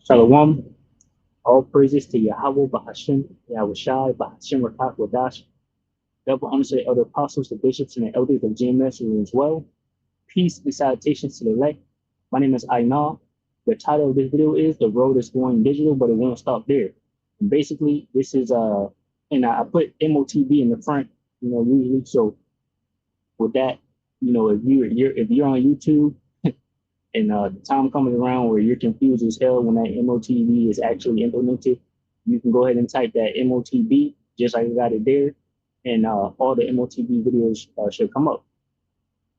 Shalom. All praises to Yahweh Bahashim, Yahweh Shai, Bahashim Rakak Wadash. Double honors to the elder apostles, the bishops, and the elders of GMS as well. Peace and salutations to the elect. My name is Aina. The title of this video is The Road is Going Digital, but it won't stop there. And basically, this is and I put M.O.T.B in the front, usually. So with that, if you're on YouTube, and the time comes around where you're confused as hell when that M.O.T.B is actually implemented, you can go ahead and type that M.O.T.B, just like I got it there, and all the M.O.T.B videos should come up.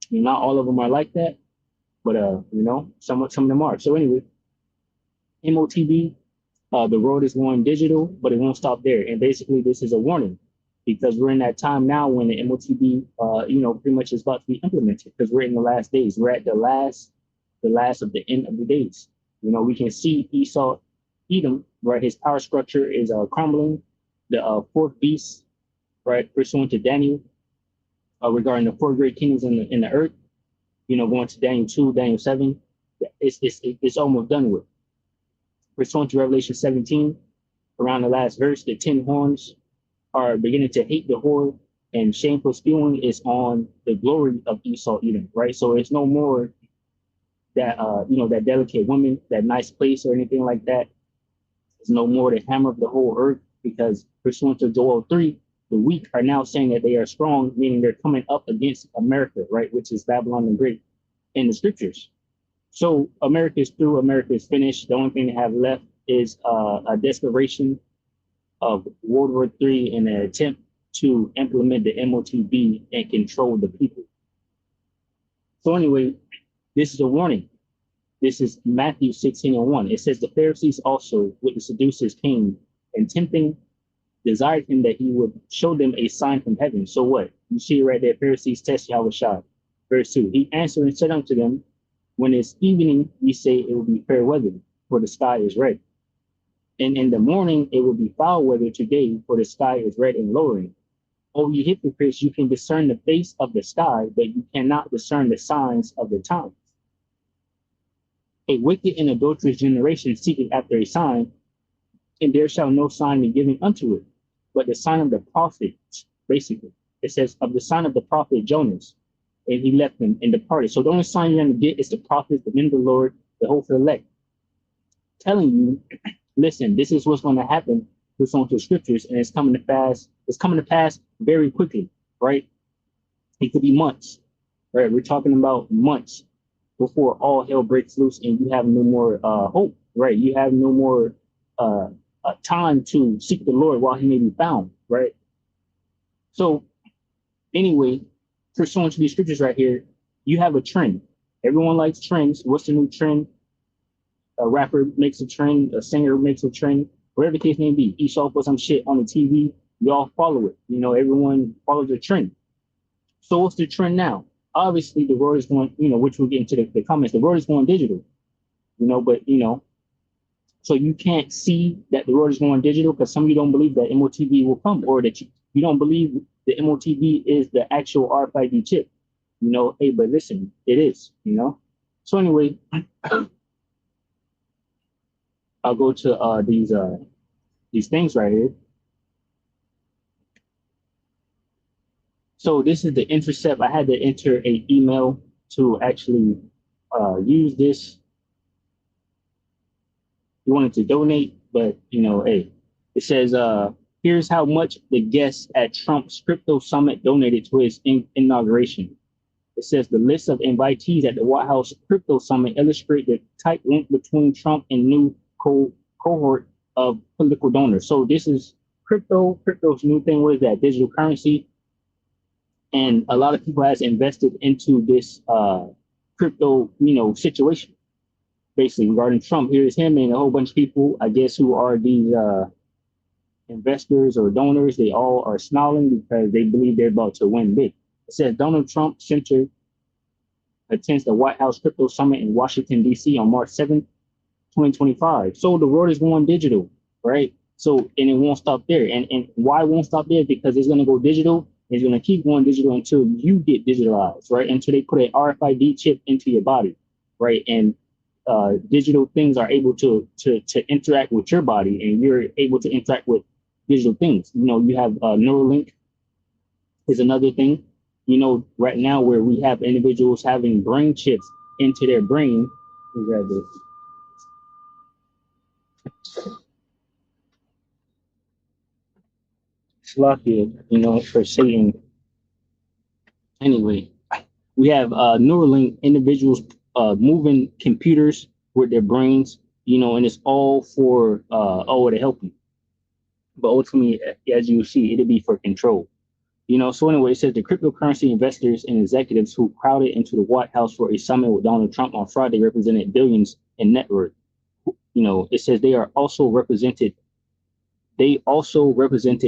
Not all of them are like that, but some of them are. So anyway, M.O.T.B, the road is going digital, but it won't stop there. And basically, this is a warning because we're in that time now when the M.O.T.B, pretty much is about to be implemented because we're in the last days. We're at the last of the end of the days. We can see Esau, Edom, right? His power structure is crumbling. The fourth beast, right, pursuant to Daniel, regarding the four great kingdoms in the earth. Going to Daniel 2, Daniel 7, it's almost done with. Pursuant to Revelation 17, around the last verse, the 10 horns are beginning to hate the whore, and shameful spewing is on the glory of Esau, Edom, right? So it's no more that that delicate woman, that nice place or anything like that. There's no more the hammer of the whole earth, because pursuant to Joel 3, the weak are now saying that they are strong, meaning they're coming up against America, right, which is Babylon the Great in the scriptures. So America is through, America is finished. The only thing they have left is a desperation of World War III in an attempt to implement the M.O.T.B and control the people. So anyway, this is a warning. This is Matthew 16:1. It says, the Pharisees also, with the seducers, came and tempting, desired him that he would show them a sign from heaven. So what? You see right there, Pharisees test Yahweh Shai. Verse 2, he answered and said unto them, when it's evening, ye say it will be fair weather, for the sky is red. And in the morning, it will be foul weather today, for the sky is red and lowering. O ye hypocrites, you can discern the face of the sky, but you cannot discern the signs of the times. A wicked and adulterous generation seeketh after a sign, and there shall no sign be given unto it, but the sign of the prophet, basically. It says, of the sign of the prophet Jonas, and he left them and departed. So the only sign you're going to get is the prophets, the men of the Lord, the whole elect, telling you, listen, this is what's going to happen pursuant to scriptures, and it's coming to pass. It's coming to pass very quickly, right? It could be months, right? We're talking about months before all hell breaks loose and you have no more hope, right? You have no more time to seek the Lord while he may be found, right? So anyway, pursuant to these scriptures right here, you have a trend. Everyone likes trends. What's the new trend? A rapper makes a trend, a singer makes a trend, whatever the case may be. Esau put some shit on the TV, you all follow it. Everyone follows the trend. So what's the trend now? Obviously, the road is going, which we'll get into the comments, the road is going digital, but, so you can't see that the road is going digital because some of you don't believe that M.O.T.B will come, or that you don't believe the M.O.T.B is the actual RFID chip. Hey, but listen, it is, So anyway, I'll go to these things right here. So this is the intercept. I had to enter an email to actually use this. You wanted to donate, but hey, it says here's how much the guests at Trump's crypto summit donated to his inauguration. It says the list of invitees at the White House crypto summit illustrate the tight link between Trump and new cohort of political donors. So this is crypto's new thing. What is that? Digital currency. And a lot of people has invested into this crypto, situation. Basically, regarding Trump, here's him and a whole bunch of people, I guess, who are these investors or donors. They all are smiling because they believe they're about to win big. It says Donald Trump Center attends the White House Crypto Summit in Washington, D.C. on March 7th, 2025. So the road is going digital, right? So, and it won't stop there. And why it won't stop there? Because it's going to go digital. It's going to keep going digital until you get digitalized, right? Until they put an RFID chip into your body, right? And digital things are able to interact with your body, and you're able to interact with digital things. You have Neuralink is another thing. Right now where we have individuals having brain chips into their brain. Let me grab this. Slovakia, for Satan. Anyway, we have Neuralink individuals moving computers with their brains, and it's all for to help you. But ultimately, as you see, it'll be for control. So anyway, it says the cryptocurrency investors and executives who crowded into the White House for a summit with Donald Trump on Friday represented billions in net worth. It says they also represented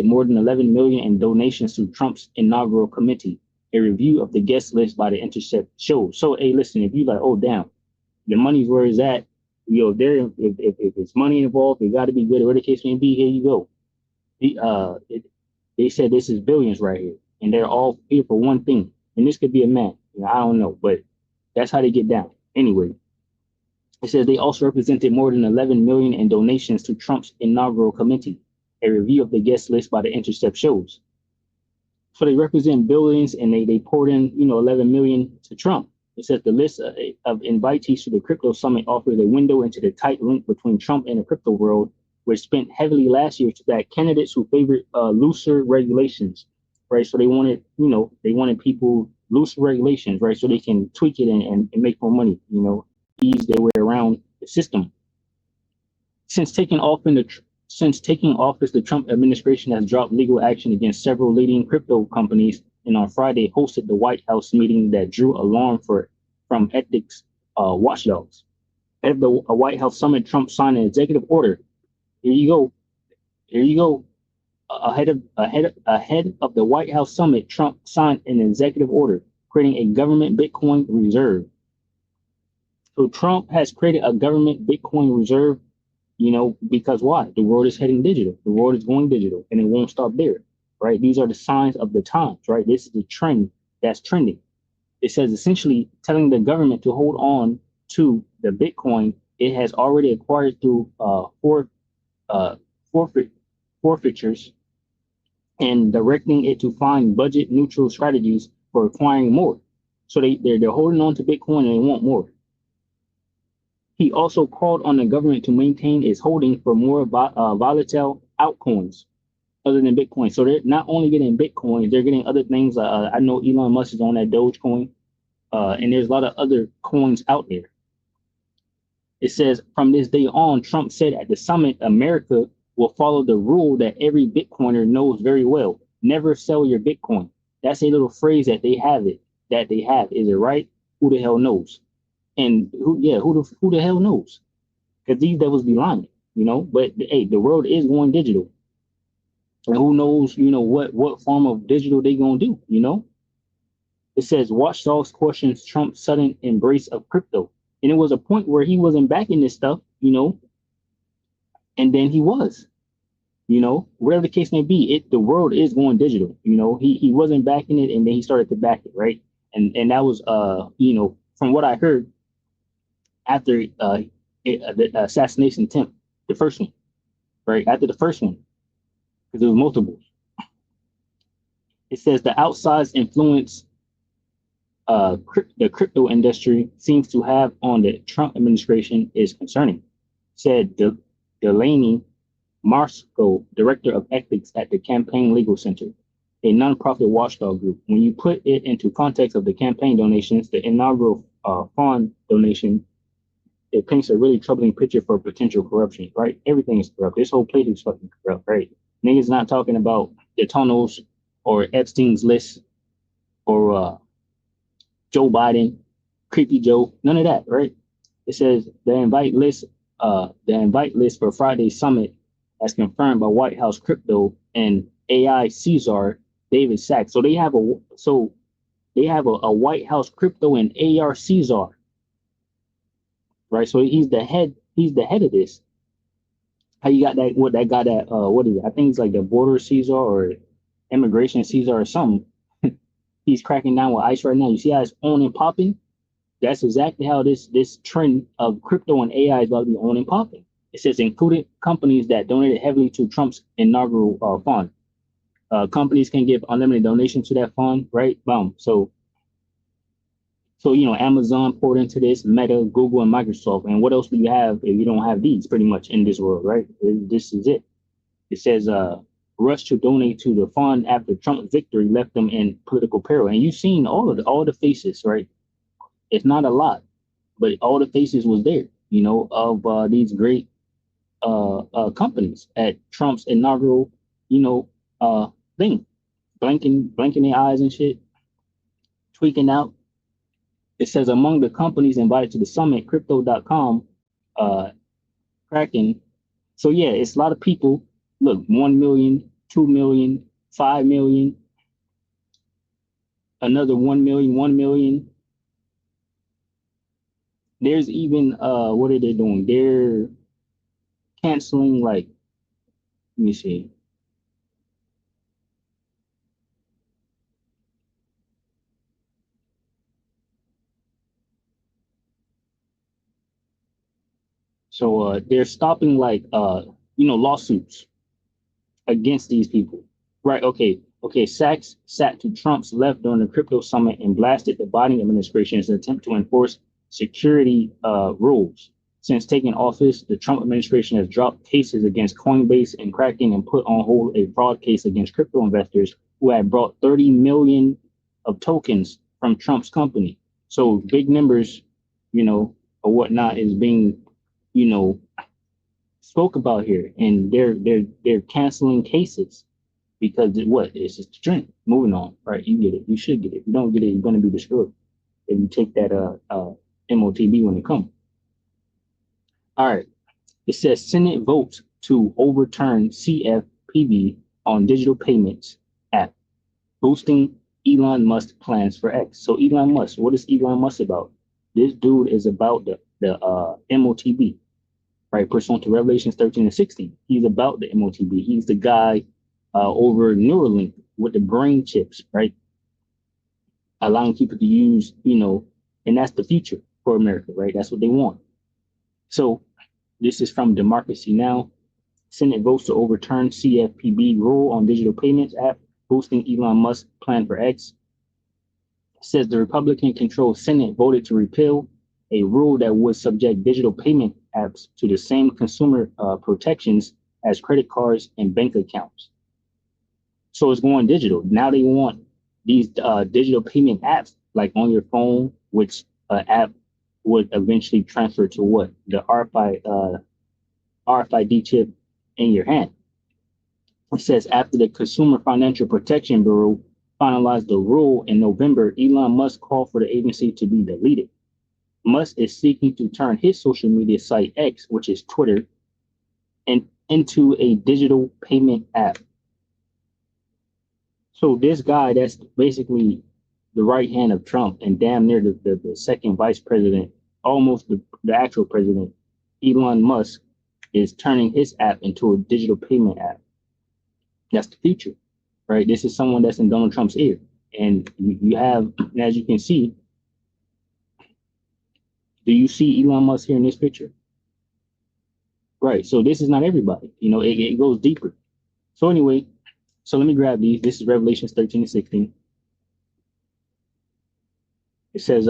more than 11 million in donations to Trump's inaugural committee. A review of the guest list by The Intercept shows. So, hey, listen, if you like, oh, damn, the money's where it's at, there, if it's money involved, it got to be good. Whatever the case may be, here you go. They said this is billions right here, and they're all here for one thing. And this could be a man. I don't know, but that's how they get down. Anyway, it says they also represented more than 11 million in donations to Trump's inaugural committee. A review of the guest list by The Intercept shows. So they represent billions, and they poured in, 11 million to Trump. It says the list of invitees to the crypto summit offers a window into the tight link between Trump and the crypto world, which spent heavily last year to back candidates who favored looser regulations, right? So they wanted people looser regulations, right? So they can tweak it and make more money, ease their way around the system. Since taking office, the Trump administration has dropped legal action against several leading crypto companies, and on Friday hosted the White House meeting that drew alarm from ethics watchdogs. At the White House summit, Trump signed an executive order. Here you go. Ahead of the White House summit, Trump signed an executive order creating a government Bitcoin reserve. So Trump has created a government Bitcoin reserve, because why? The world is heading digital. The world is going digital, and it won't stop there, right? These are the signs of the times, right? This is the trend that's trending. It says essentially telling the government to hold on to the Bitcoin it has already acquired through forfeitures, and directing it to find budget neutral strategies for acquiring more. So they're holding on to Bitcoin and they want more. He also called on the government to maintain its holding for more volatile altcoins other than Bitcoin. So they're not only getting Bitcoin, they're getting other things. I know Elon Musk is on that Dogecoin, and there's a lot of other coins out there. It says, from this day on, Trump said at the summit, America will follow the rule that every Bitcoiner knows very well. Never sell your Bitcoin. That's a little phrase that they have. Is it right? Who the hell knows? And who the hell knows? Because these devils be lying, But hey, the world is going digital, and who knows, what form of digital they gonna do, It says watchdogs questions Trump's sudden embrace of crypto, and it was a point where he wasn't backing this stuff, and then he was, whatever the case may be. The world is going digital, He wasn't backing it, and then he started to back it, right? And that was from what I heard. After the assassination attempt, the first one, right? After the first one, because there was multiple. It says the outsized influence the crypto industry seems to have on the Trump administration is concerning, said Delaney Marsko, director of ethics at the Campaign Legal Center, a nonprofit watchdog group. When you put it into context of the campaign donations, the inaugural fund donation, it paints a really troubling picture for potential corruption, right? Everything is corrupt. This whole place is fucking corrupt, right? Niggas not talking about the tunnels or Epstein's list or Joe Biden, Creepy Joe, none of that, right? It says the invite list for Friday's summit, as confirmed by White House crypto and AI Caesar David Sachs. So they have a White House crypto and AR Caesar. Right, so he's the head of this. How you got that? What that guy that what is it? I think it's like the border Caesar or immigration Caesar or something. He's cracking down with ICE right now. You see how it's on and popping? That's exactly how this trend of crypto and AI is about to be on and popping. It says included companies that donated heavily to Trump's inaugural fund. Companies can give unlimited donations to that fund, right? Boom. So Amazon poured into this, Meta, Google, and Microsoft. And what else do you have if you don't have these? Pretty much in this world, right? This is it. It says rush to donate to the fund after Trump's victory left them in political peril. And you've seen all the faces, right? It's not a lot, but all the faces was there, of these great companies at Trump's inaugural, you know, thing, blinking their eyes and shit, tweaking out. It says among the companies invited to the summit, Crypto.com, uh, Kraken. So yeah, it's a lot of people. Look, 1 million, 2 million, 5 million, another 1 million, 1 million. There's even what are they doing? They're canceling like, let me see. So they're stopping like lawsuits against these people. Right. Okay. Okay. Sachs sat to Trump's left during the crypto summit and blasted the Biden administration's attempt to enforce security rules. Since taking office, the Trump administration has dropped cases against Coinbase and Kraken and put on hold a fraud case against crypto investors who had brought 30 million of tokens from Trump's company. So big numbers, or whatnot is being, you know, spoke about here, and they're canceling cases because what? It's just a trend. Moving on, right? You get it. You should get it. If you don't get it, you're going to be destroyed if you take that M.O.T.B when it comes. All right. It says Senate votes to overturn CFPB on digital payments app, boosting Elon Musk plans for X. So Elon Musk, what is Elon Musk about? This dude is about the M.O.T.B, right? Pursuant to Revelations 13 and 16. He's about the M.O.T.B. He's the guy over Neuralink with the brain chips, right? Allowing people to use, and that's the future for America, right? That's what they want. So this is from Democracy Now. Senate votes to overturn CFPB rule on digital payments app, boosting Elon Musk's plan for X. Says the Republican controlled Senate voted to repeal a rule that would subject digital payment apps to the same consumer protections as credit cards and bank accounts. So it's going digital. Now they want these digital payment apps like on your phone, which app would eventually transfer to what? The RFID chip in your hand. It says after the Consumer Financial Protection Bureau finalized the rule in November, Elon Musk called for the agency to be deleted. Musk is seeking to turn his social media site X, which is Twitter, into a digital payment app. So this guy, that's basically the right hand of Trump and damn near the second vice president, almost the actual president, Elon Musk, is turning his app into a digital payment app. That's the future, right? This is someone that's in Donald Trump's ear. And you have, as you can see, do you see Elon Musk here in this picture? Right. So this is not everybody. It goes deeper. So anyway, so let me grab these. This is Revelations 13 and 16. It says,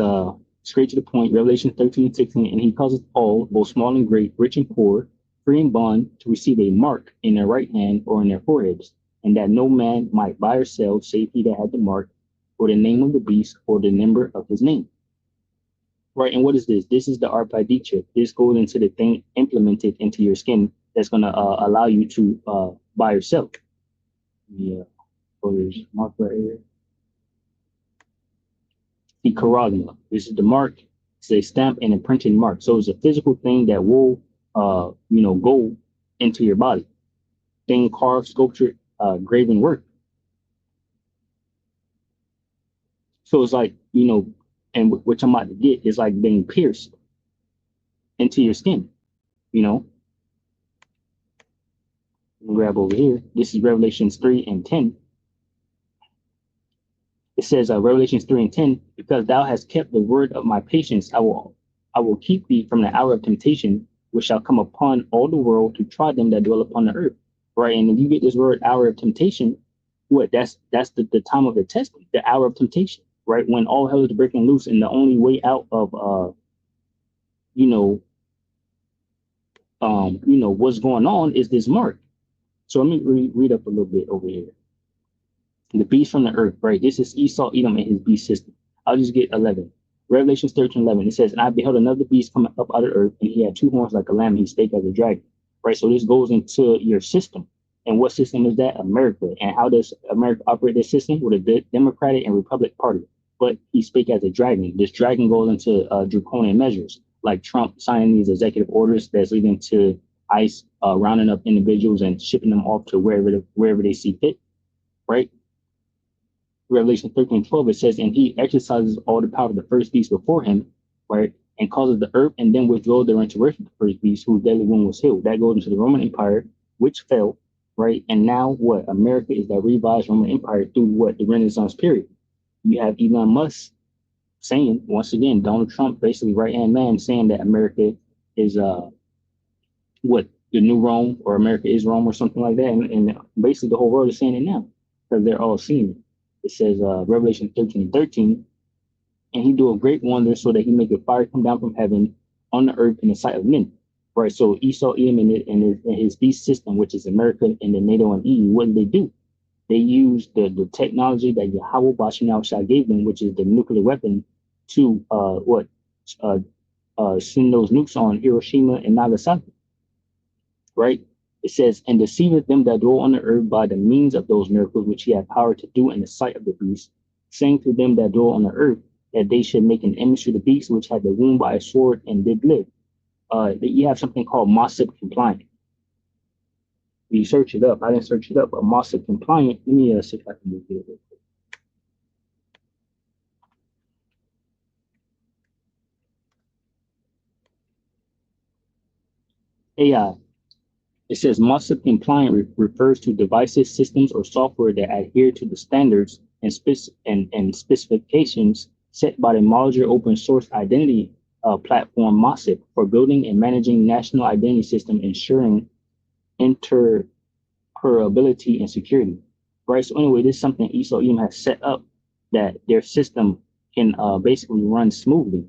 straight to the point, Revelation 13 and 16, and he causes all, both small and great, rich and poor, free and bond, to receive a mark in their right hand or in their foreheads, and that no man might buy or sell save he that had the mark, or the name of the beast, or the number of his name. Right, and what is this? This is the RFID chip. This goes into the thing implemented into your skin that's going to allow you to buy or sell. Yeah, so there's mark right here. The charagma. This is the mark. It's a stamp and a printed mark. So it's a physical thing that will, go into your body. Thing carved, sculptured, graven work. So it's like, and which I'm about to get is like being pierced into your skin. You know, grab over here. This is Revelations 3 and 10. It says Revelations 3:10, because thou hast kept the word of my patience, I will keep thee from the hour of temptation, which shall come upon all the world to try them that dwell upon the earth. Right. And if you get this word hour of temptation, what that's the time of the test, the hour of temptation, right? When all hell is breaking loose and the only way out of you know, what's going on is this mark. So let me read up a little bit over here. The beast from the earth, right? This is Esau, Edom, and his beast system. I'll just get 11. Revelations 13:11. It says, and I beheld another beast coming up out of earth, and he had two horns like a lamb, and he spake as a dragon. Right? So this goes into your system. And what system is that? America. And how does America operate this system? With a Democratic and Republic Party. But he spake as a dragon. This dragon goes into draconian measures, like Trump signing these executive orders that's leading to ICE rounding up individuals and shipping them off to wherever they see fit, right? Revelation 13:12, it says, and he exercises all the power of the first beast before him, right? And causes the earth and then withdraw therein to worship the first beast, whose deadly wound was healed. That goes into the Roman Empire, which fell, right? And now what? America is that revised Roman Empire through what? The Renaissance period. You have Elon Musk saying, once again, Donald Trump, basically right-hand man, saying that America is what? The new Rome, or America is Rome, or something like that. And basically the whole world is saying it now, because they're all seeing it. It says Revelation 13:13, and he do a great wonder so that he make a fire come down from heaven on the earth in the sight of men. Right. So Esau, Edom, and his beast system, which is America and the NATO and EU, what do they do? They use the technology that Yahweh Bashanal gave them, which is the nuclear weapon, to send those nukes on Hiroshima and Nagasaki. Right. It says, and deceiveth them that dwell on the earth by the means of those miracles which he had power to do in the sight of the beast, saying to them that dwell on the earth that they should make an image to the beast which had the wound by a sword and did live. You have something called M.O.T.B compliant. You search it up. I didn't search it up, but M.O.T.B compliant. Let me see if I can move it real quick. AI. It says M.O.T.B compliant refers to devices, systems, or software that adhere to the standards and specifications set by the modular open source identity platform M.O.T.B for building and managing national identity system, ensuring interoperability and security. Right. So anyway, this is something Esau Edom has set up that their system can basically run smoothly.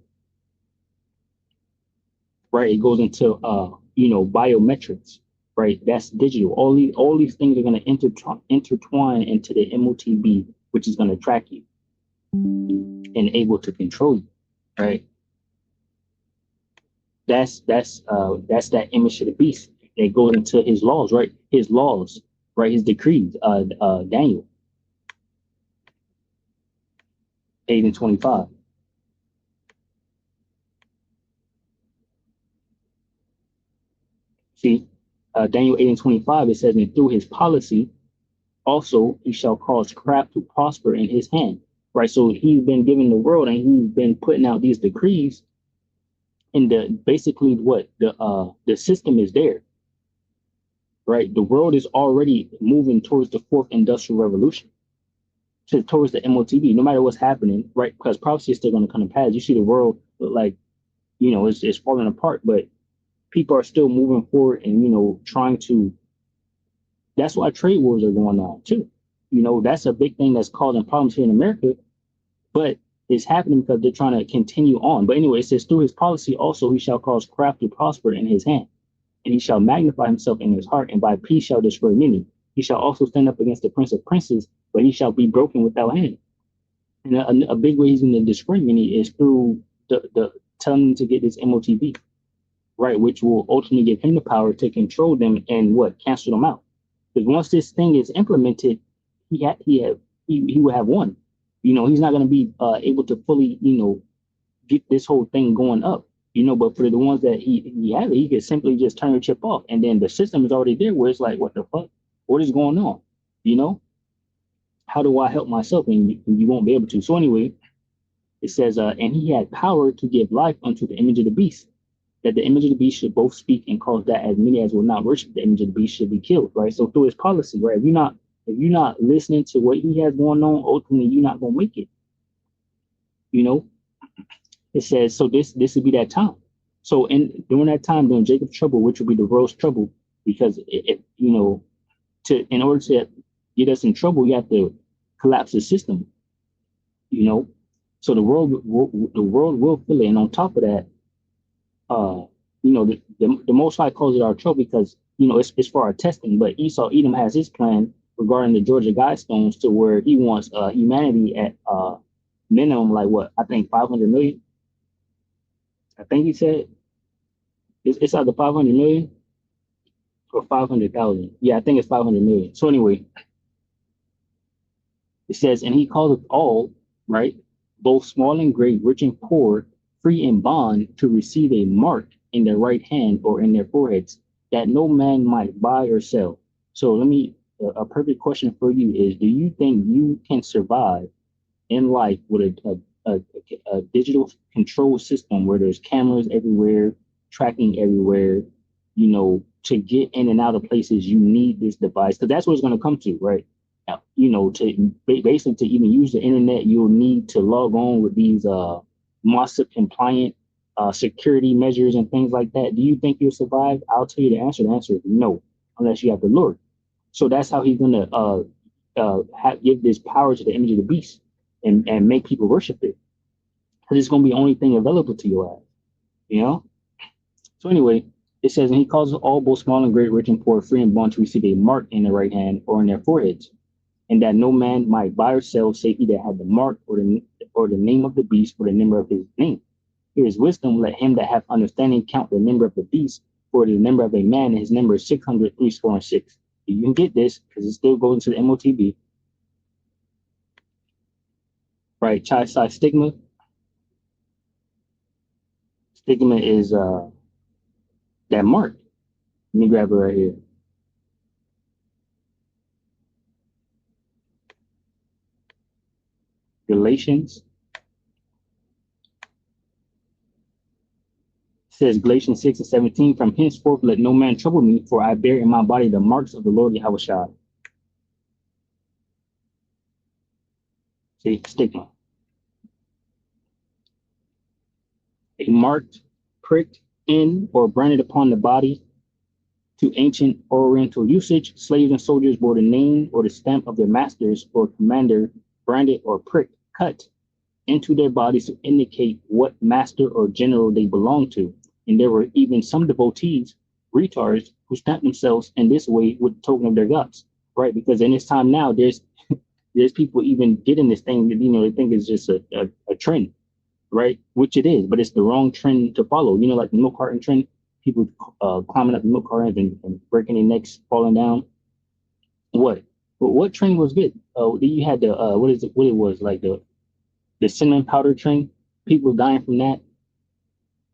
Right. It goes into biometrics. Right, that's digital. All these things are going to intertwine into the M.O.T.B, which is going to track you and able to control you. Right, that's that image of the beast. It goes into his laws. Right, his laws. Right, his decrees. Daniel 8:25. See, Daniel 8:25. It says, and through his policy, also he shall cause craft to prosper in his hand. Right, so he's been given the world, and he's been putting out these decrees. And basically what the system is there, right? The world is already moving towards the fourth industrial revolution, towards the M.O.T.B. No matter what's happening, right? Because prophecy is still going to come to pass. You see the world like, it's falling apart, but people are still moving forward and trying to. That's why trade wars are going on too. That's a big thing that's causing problems here in America, but it's happening because they're trying to continue on. But anyway, it says, through his policy also he shall cause craft to prosper in his hand, and he shall magnify himself in his heart, and by peace shall destroy many. He shall also stand up against the prince of princes, but he shall be broken without hand. And a big way he's going to destroy many is through the telling them to get this M.O.T.B, right, which will ultimately give him the power to control them and cancel them out. Because once this thing is implemented, he will have won. He's not going to be able to fully, get this whole thing going up, but for the ones that he has, he could simply just turn the chip off. And then the system is already there where it's like, what the fuck? What is going on? How do I help myself? And you won't be able to. So anyway, it says, and he had power to give life unto the image of the beast, that the image of the beast should both speak and cause that as many as will not worship the image of the beast should be killed, right? So through his policy, right? If you're not listening to what he has going on, ultimately you're not gonna make it. You know, it says so. This would be that time. So in during that time, during Jacob's trouble, which would be the world's trouble, because if you know to in order to get us in trouble, you have to collapse the system. You know, so the world will feel it. And on top of that, uh, the Most High calls it our trouble because it's for our testing. But Esau Edom has his plan regarding the Georgia Guidestones to where he wants humanity at minimum like what I think 500 million. I think he said it's either 500 million or 500,000. Yeah, I think it's 500 million. So anyway, it says, and he calleth all, right, both small and great, rich and poor, free and bond, to receive a mark in their right hand or in their foreheads, that no man might buy or sell. So a perfect question for you is, do you think you can survive in life with a digital control system where there's cameras everywhere, tracking everywhere, to get in and out of places, you need this device because that's what it's going to come to, right? Now, to basically to even use the internet, you'll need to log on with these MOTSB compliant security measures and things like that. Do you think you'll survive? I'll tell you the answer. The answer is no, unless you have the Lord. So that's how he's going to give this power to the image of the beast and make people worship it. Because it's going to be the only thing available to you as, you know? So anyway, it says, and he causes all, both small and great, rich and poor, free and bond, to receive a mark in their right hand or in their foreheads, and that no man might buy or sell, save he that had the mark or the name of the beast or the number of his name. Here is wisdom. Let him that hath understanding count the number of the beast, for the number of a man, and his number is 603 score and six. You can get this because it still goes into the M.O.T.B. Right, child side stigma. Stigma is that mark. Let me grab it right here. Galatians says Galatians 6 and 17, from henceforth let no man trouble me, for I bear in my body the marks of the Lord Yahushua. See, stigma. A marked, pricked in, or branded upon the body. To ancient Oriental usage, slaves and soldiers bore the name or the stamp of their masters or commander, branded or pricked, cut into their bodies to indicate what master or general they belonged to. And there were even some devotees, retards, who stamped themselves in this way with the token of their gods, right? Because in this time now, there's people even getting this thing that they think is just a trend, right? Which it is, but it's the wrong trend to follow. Like the milk carton trend, people climbing up the milk cartons and breaking their necks, falling down. What trend was good? You had the what it was like the cinnamon powder trend. People dying from that.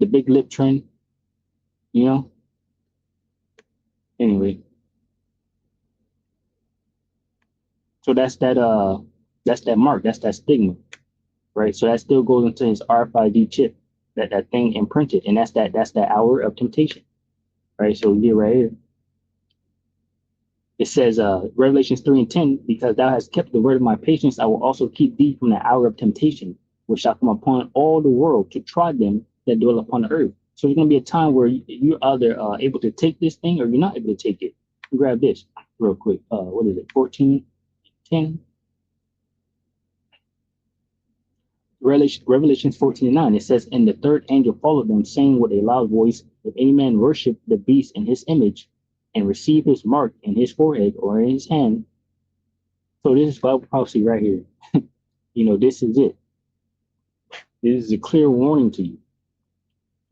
The big lip trend. Anyway, so that's that mark. That's that stigma, right? So that still goes into his RFID chip, that thing imprinted, and that's that hour of temptation, right? So here, right here, it says, Revelations 3 and 10, because thou hast kept the word of my patience, I will also keep thee from the hour of temptation, which shall come upon all the world to try them that dwell upon the earth. So there's going to be a time where you're either able to take this thing or you're not able to take it. Grab this real quick. What is it? 14:10. Revelations 14 and 9. It says, and the third angel followed them, saying with a loud voice, if any man worship the beast in his image and receive his mark in his forehead or in his hand. So this is Bible prophecy right here. This is it. This is a clear warning to you.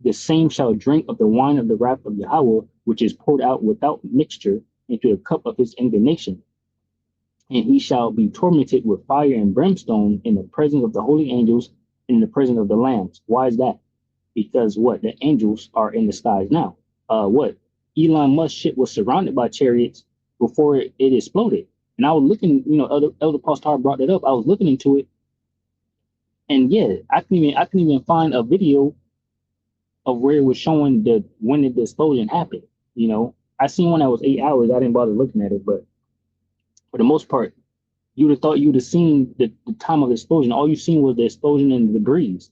The same shall drink of the wine of the wrath of Yahweh, which is poured out without mixture into the cup of his indignation. And he shall be tormented with fire and brimstone in the presence of the holy angels and in the presence of the lambs. Why is that? Because the angels are in the skies now. Elon Musk ship was surrounded by chariots before it exploded. And I was looking, Elder Pastor brought that up. I was looking into it. And yeah, I can even find a video of where it was showing when the explosion happened. I seen one that was 8 hours. I didn't bother looking at it, but For the most part, you would have thought you would have seen the time of the explosion. All you seen was the explosion and the debris.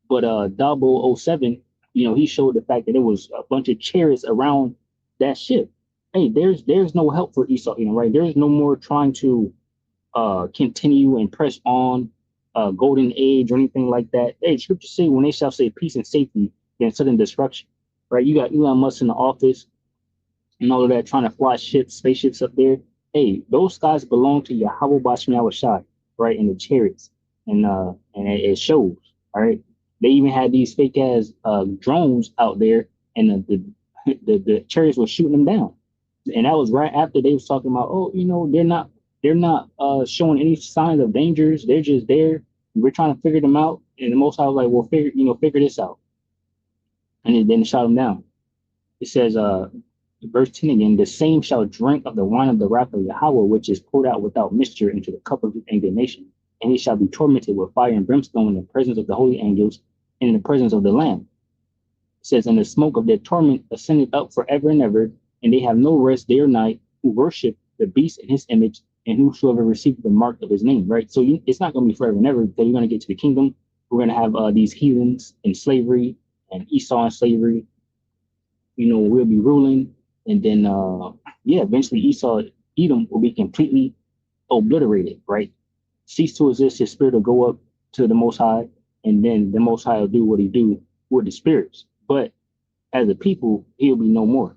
But 007, he showed the fact that there was a bunch of chariots around that ship. Hey, there's no help for Esau, right? There's no more trying to continue and press on golden age or anything like that. Hey, scripture say when they shall say peace and safety, then sudden destruction. Right? You got Elon Musk in the office and all of that trying to fly ships, spaceships up there. Hey, those guys belong to Yahweh Bashmi Awashai, right? In the chariots. And it shows. All right. They even had these fake ass drones out there, and the chariots were shooting them down. And that was right after they was talking about, oh, they're not showing any signs of dangers. They're just there. We're trying to figure them out. And the Most High was like, well, figure this out. And then shot them down. It says, verse 10 again, the same shall drink of the wine of the wrath of Yahweh, which is poured out without mixture into the cup of his indignation. And he shall be tormented with fire and brimstone in the presence of the holy angels and in the presence of the Lamb. It says, and the smoke of their torment ascended up forever and ever, and they have no rest day or night, who worship the beast in his image, and whosoever received the mark of his name, right? So it's not going to be forever and ever, because you're going to get to the kingdom. We're going to have these heathens in slavery and Esau in slavery. We'll be ruling. And then, eventually Esau, Edom will be completely obliterated, right? Cease to exist, his spirit will go up to the Most High, and then the Most High will do what he do with the spirits. But as a people, he'll be no more,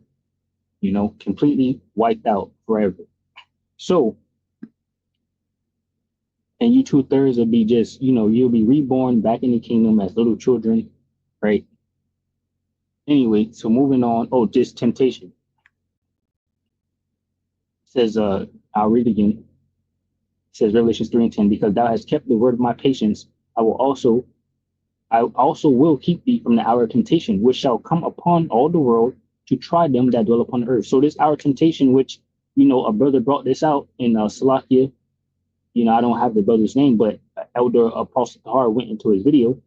completely wiped out forever. So, and you 2/3 will be just, you'll be reborn back in the kingdom as little children, right? Anyway, so moving on. Oh, just temptation. It says, I'll read again. It says Revelations 3:10, because thou hast kept the word of my patience, I also will keep thee from the hour of temptation, which shall come upon all the world to try them that dwell upon the earth. So this hour of temptation, which, a brother brought this out in Salakia. I don't have the brother's name, but Elder Apostle Tahar went into his video.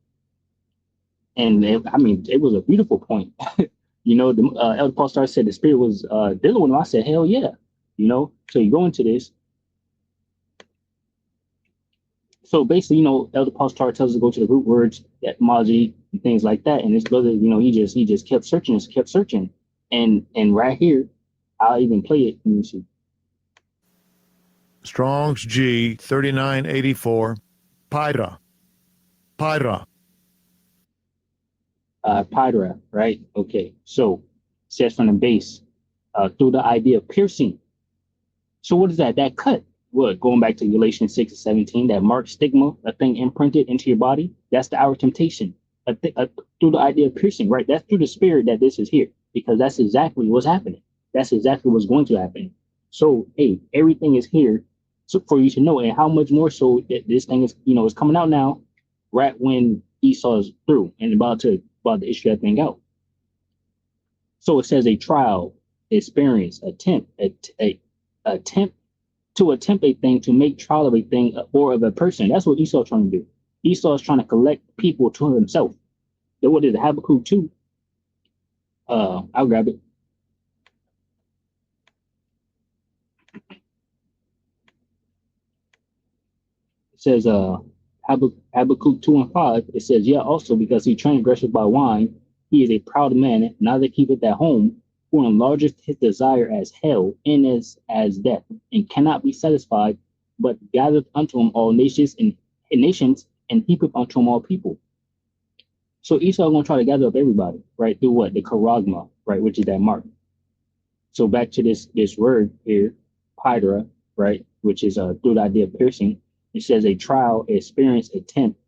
And it was a beautiful point. The Elder Apostle Tahar said the spirit was dealing with him. I said, hell yeah. So you go into this. So basically, Elder Apostle Tahar tells us to go to the root words, etymology, and things like that. And this brother, he just kept searching. And right here, I'll even play it. Let me see. Strong's G 3984, Pyra. Pydra, right? Okay. So it says from the base, through the idea of piercing. So what is that? That cut. What? Going back to Galatians 6:17, that mark stigma, a thing imprinted into your body. That's the hour of temptation. Through the idea of piercing, right? That's through the spirit that this is here, because that's exactly what's happening. That's exactly what's going to happen. So, hey, everything is here so for you to know, and how much more so that this thing is, is coming out now, right when Esau's through and about to issue that thing out. So it says a trial, experience, attempt to attempt a thing, to make trial of a thing or of a person. That's what Esau's trying to do. Esau is trying to collect people to himself. Then what is it? Habakkuk 2? I'll grab it. It says Habakkuk 2:5. It says, yeah, also because he transgresseth by wine, he is a proud man, neither keepeth at home, who enlargeth his desire as hell, and as death, and cannot be satisfied, but gathereth unto him all nations and heapeth unto him all people. So Esau is going to try to gather up everybody, right? Through what? The charagma, right? Which is that mark. So back to this word here, pydra, right? Which is through the idea of piercing. It says a trial, experience, attempt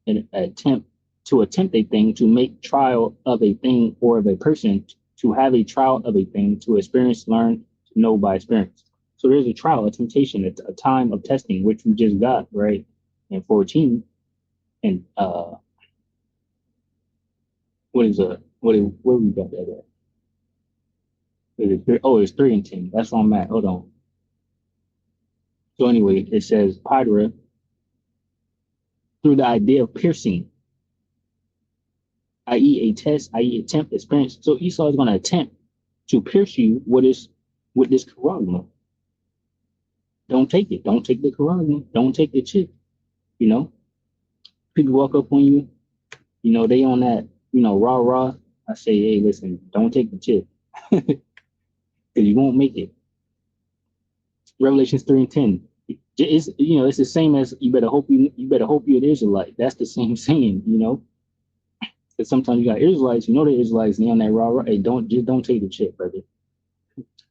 to attempt a thing, to make trial of a thing or of a person, to have a trial of a thing, to experience, learn, to know by experience. So there's a trial, a temptation, a time of testing, which we just got, right? In 14. And where we got that at? It's 3 and 10. That's where I'm at. Hold on. So anyway, it says Pydra, through the idea of piercing, i.e. a test, i.e. attempt, experience. So Esau is going to attempt to pierce you with this charagma. Don't take it. Don't take the Quran. Don't take the chip. You know, people walk up on you. They on that. Rah rah. I say, hey, listen, don't take the chip because you won't make it. Revelations 3:10. It's the same as you better hope you're an Israelite. That's the same saying. Because sometimes you got Israelites. The Israelites. They on that rah rah. Hey, don't take the chip, brother.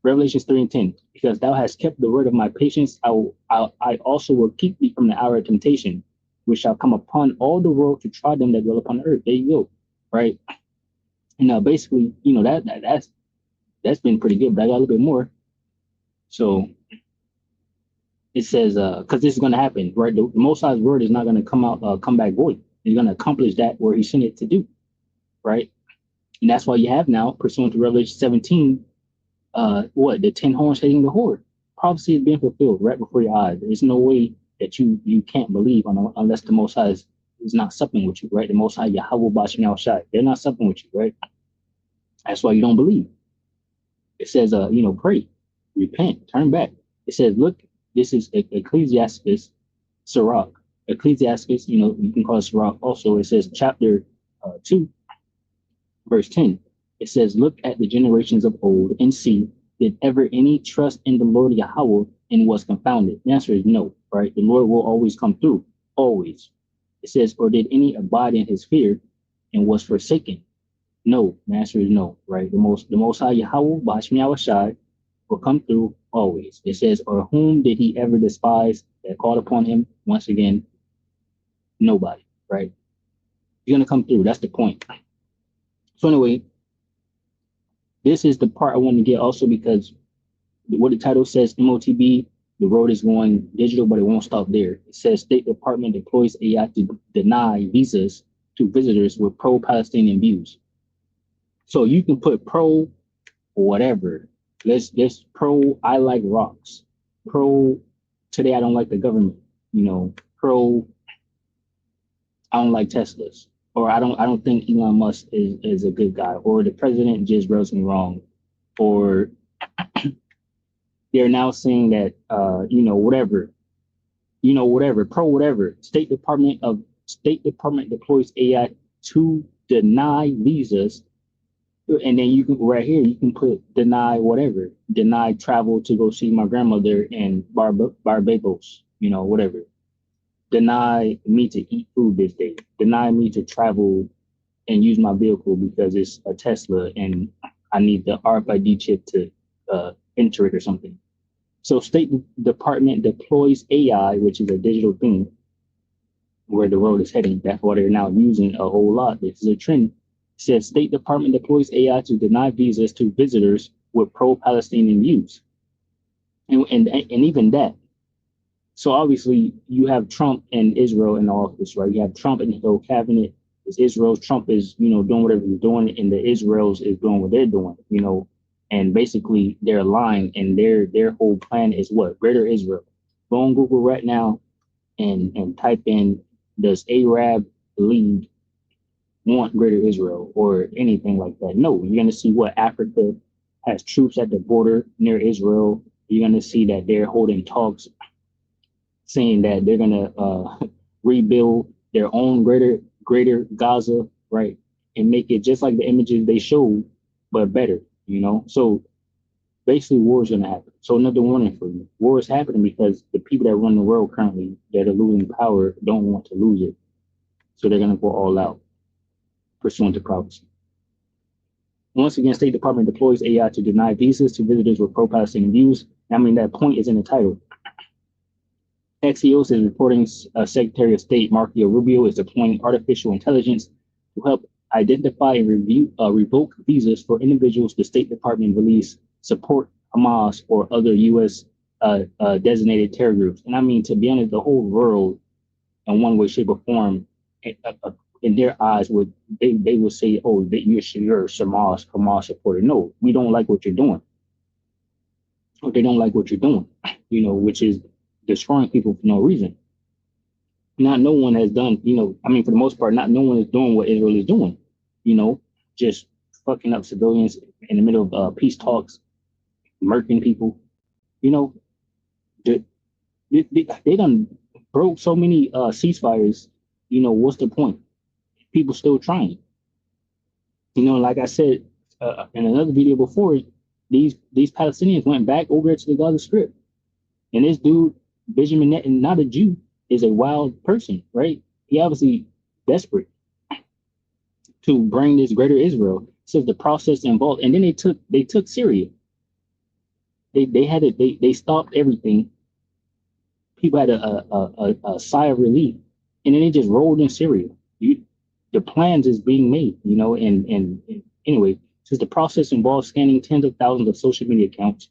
Revelations 3:10, because thou hast kept the word of my patience, I also will keep thee from the hour of temptation, which shall come upon all the world to try them that dwell upon the earth. There you go, right? And basically, that's been pretty good, but I got a little bit more. So it says, because this is going to happen, right? The Most High's word is not going to come back void. He's going to accomplish that where He sent it to do, right? And that's why you have now, pursuant to Revelation 17, the 10 horns hitting the horde. Prophecy is being fulfilled right before your eyes. There's no way that you can't believe unless the Most High is not supping with you, right? The Most High Yahweh Bashim Al Shai. They're not supping with you, right? That's why you don't believe. It says, pray, repent, turn back. It says, look, this is Ecclesiastes, Sirach. Ecclesiastes, you can call it Sirach also. It says chapter 2, verse 10. It says, look at the generations of old and see, did ever any trust in the Lord Yahweh and was confounded? The answer is no, right? The Lord will always come through, always. It says, or did any abide in his fear and was forsaken? No, the answer is no, right? The most high Yahweh, Bashmi Awashai, will come through always. It says, or whom did he ever despise that called upon him? Once again, nobody, right? You're gonna come through. That's the point. So anyway, this is the part I want to get also because what the title says, M.O.T.B, the road is going digital, but it won't stop there. It says State Department deploys AI to deny visas to visitors with pro-Palestinian views. So you can put pro whatever. Let's pro I like rocks. Pro today I don't like the government. Pro I don't like Teslas. Or I don't think Elon Musk is a good guy. Or the president just rubs me wrong. Or they're now saying that whatever, pro whatever. State Department deploys AI to deny visas, and then you can right here you can put deny whatever, deny travel to go see my grandmother in Barbados, whatever. Deny me to eat food this day. Deny me to travel and use my vehicle because it's a Tesla and I need the RFID chip to enter it or something. So State Department deploys AI, which is a digital thing, where the world is heading. That's why they're now using a whole lot. This is a trend. It says State Department deploys AI to deny visas to visitors with pro-Palestinian views. And even that. So obviously you have Trump and Israel in the office, right? You have Trump and his whole cabinet. It's Israel. Trump is, doing whatever he's doing, and the Israels is doing what they're doing, and basically they're aligned, and their whole plan is what? Greater Israel. Go on Google right now and type in, does Arab League want Greater Israel or anything like that? No, you're going to see what Africa has troops at the border near Israel. You're going to see that they're holding talks saying that they're going to rebuild their own greater Gaza, right? And make it just like the images they showed, but better, So basically war is going to happen. So another warning for you, war is happening because the people that run the world currently that are losing power don't want to lose it. So they're going to go all out, pursuant to prophecy. Once again, State Department deploys AI to deny visas to visitors with pro-Palestinian views. I mean, that point is in the title. Axios is reporting Secretary of State Marco Rubio is deploying artificial intelligence to help identify and revoke visas for individuals the State Department believes support Hamas or other U.S. Designated terror groups. And I mean, to be honest, the whole world, in one way, shape, or form, in their eyes, they would say, "Oh, that you're Hamas supporter." No, we don't like what you're doing, or they don't like what you're doing. Which is destroying people for no reason. Not no one has done, for the most part, not no one is doing what Israel is doing, just fucking up civilians in the middle of peace talks, murking people. The They done broke so many ceasefires. What's the point? People still trying. Like I said in another video before, these Palestinians went back over to the Gaza Strip, and this dude Benjamin Netanyahu, not a Jew, is a wild person, right? He obviously desperate to bring this greater Israel. Says the process involved, and then they took Syria. They had it. They stopped everything. People had a sigh of relief, and then they just rolled in Syria. The plans is being made, and anyway, since the process involves scanning tens of thousands of social media accounts,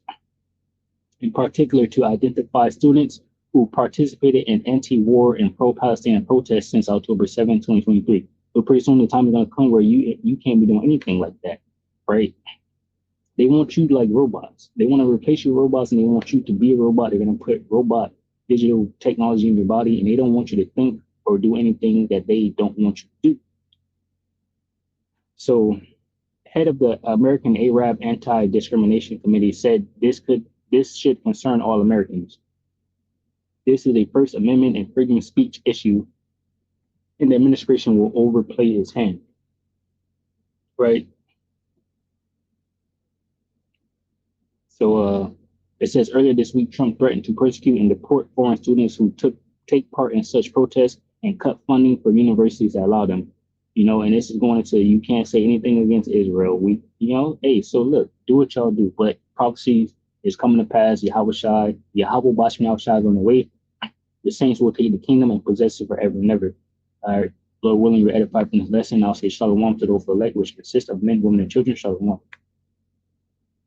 in particular to identify students who participated in anti-war and pro-Palestinian protests since October 7, 2023. So pretty soon the time is going to come where you can't be doing anything like that, right? They want you like robots. They want to replace your robots, and they want you to be a robot. They're going to put robot digital technology in your body, and they don't want you to think or do anything that they don't want you to do. So, head of the American Arab Anti-Discrimination Committee said this should concern all Americans. This is a First Amendment and freedom of speech issue, and the administration will overplay its hand. Right? So it says earlier this week, Trump threatened to persecute and deport foreign students who take part in such protests and cut funding for universities that allow them. And this is going into you can't say anything against Israel. Hey, so look, do what y'all do, but prophecy is coming to pass. Yahweh Bashmi Shai is on the way. The saints will take the kingdom and possess it forever and ever. All right, Lord willing, you're edified from this lesson. I'll say shalom to those elect, which consists of men, women, and children. Shalom.